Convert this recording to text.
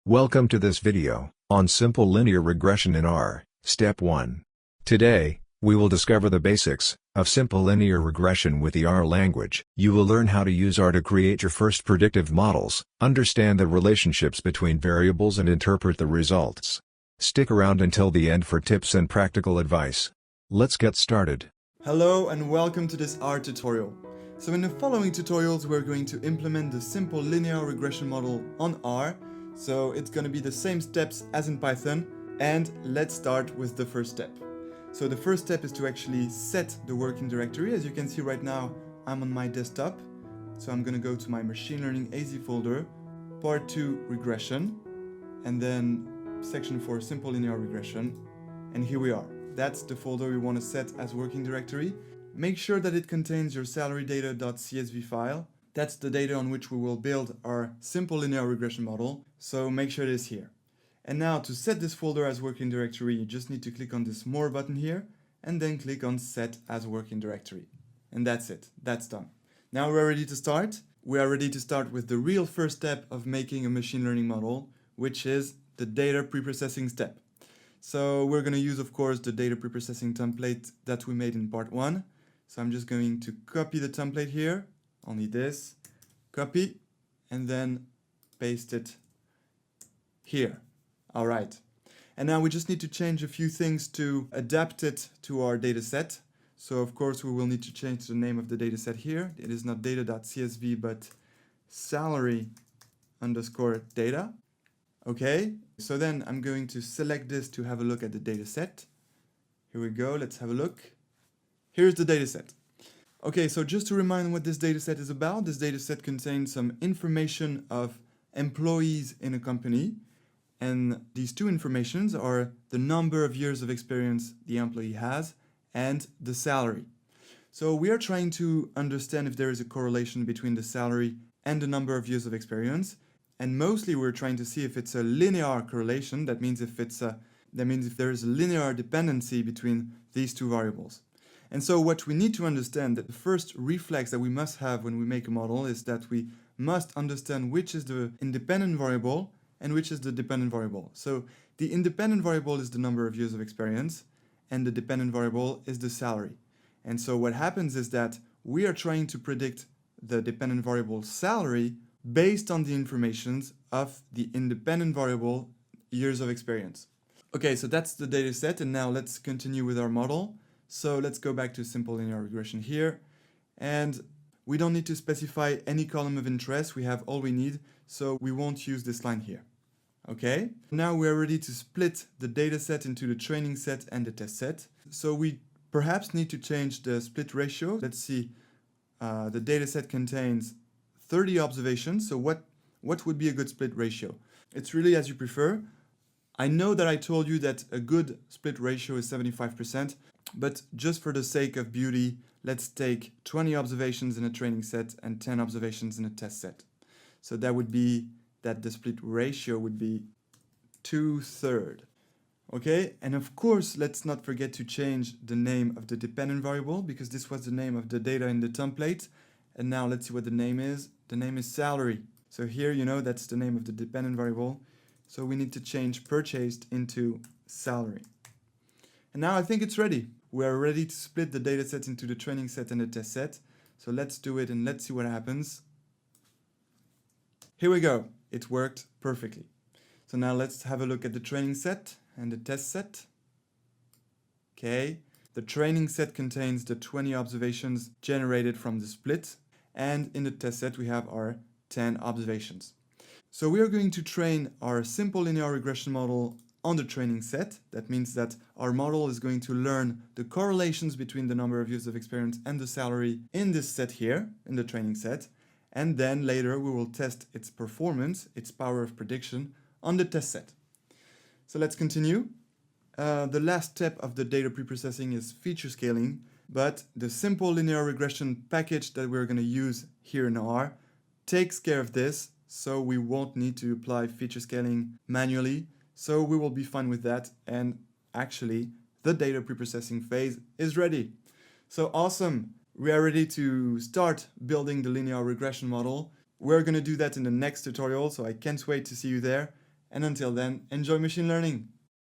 Welcome to this video, on simple linear regression in R, Step 1. Today, we will discover the basics of simple linear regression with the R language. You will learn how to use R to create your first predictive models, understand the relationships between variables and interpret the results. Stick around until the end for tips and practical advice. Let's get started. Hello and welcome to this R tutorial. So in the following tutorials we're going to implement the simple linear regression model on R. So it's going to be the same steps as in Python, and let's start with the first step. So the first step is to actually set the working directory. As you can see right now, I'm on my desktop. So I'm going to go to my machine learning AZ folder, part 2 regression, and then section 4 simple linear regression. And here we are. That's the folder we want to set as working directory. Make sure that it contains your salary data.csv file. That's the data on which we will build our simple linear regression model, so make sure it is here. And now to set this folder as working directory, you just need to click on this More button here, and then click on Set as working directory. And that's it, that's done. Now we're ready to start. We are ready to start with the real first step of making a machine learning model, which is the data preprocessing step. So we're going to use, of course, the data preprocessing template that we made in part 1. So I'm just going to copy the template here. Only this, copy, and then paste it here. All right. And now we just need to change a few things to adapt it to our data set. So of course we will need to change the name of the data set here. It is not data.csv, but salary underscore data. Okay, so then I'm going to select this to have a look at the data set. Here we go, let's have a look. Here's the data set. Okay, so just to remind what this dataset is about, this dataset contains some information of employees in a company. And these two informations are the number of years of experience the employee has and the salary. So we are trying to understand if there is a correlation between the salary and the number of years of experience. And mostly we're trying to see if it's a linear correlation. That means if there is a linear dependency between these two variables. And so what we need to understand, that the first reflex that we must have when we make a model is that we must understand which is the independent variable and which is the dependent variable. So the independent variable is the number of years of experience and the dependent variable is the salary. And so what happens is that we are trying to predict the dependent variable salary based on the informations of the independent variable years of experience. Okay, so that's the data set, and now let's continue with our model. So let's go back to simple linear regression here. And we don't need to specify any column of interest. We have all we need, so we won't use this line here. Okay, now we're ready to split the data set into the training set and the test set. So we perhaps need to change the split ratio. Let's see, the data set contains 30 observations. So what would be a good split ratio? It's really as you prefer. I know that I told you that a good split ratio is 75%. But just for the sake of beauty, let's take 20 observations in a training set and 10 observations in a test set. So that would be that the split ratio would be 2/3. Okay, and of course, let's not forget to change the name of the dependent variable, because this was the name of the data in the template. And now let's see what the name is. The name is salary. So here, that's the name of the dependent variable. So we need to change purchased into salary. And now I think it's ready. We are ready to split the data set into the training set and the test set. So let's do it and let's see what happens. Here we go. It worked perfectly. So now let's have a look at the training set and the test set. Okay. The training set contains the 20 observations generated from the split. And in the test set, we have our 10 observations. So we are going to train our simple linear regression model on the training set. That means that our model is going to learn the correlations between the number of years of experience and the salary in this set here, in the training set. And then later we will test its performance, its power of prediction on the test set. So let's continue. The last step of the data preprocessing is feature scaling, but the simple linear regression package that we're going to use here in R takes care of this, so we won't need to apply feature scaling manually. So we will be fine with that, and actually the data preprocessing phase is ready. So awesome, we are ready to start building the linear regression model. We're going to do that in the next tutorial, so I can't wait to see you there. And until then, enjoy machine learning!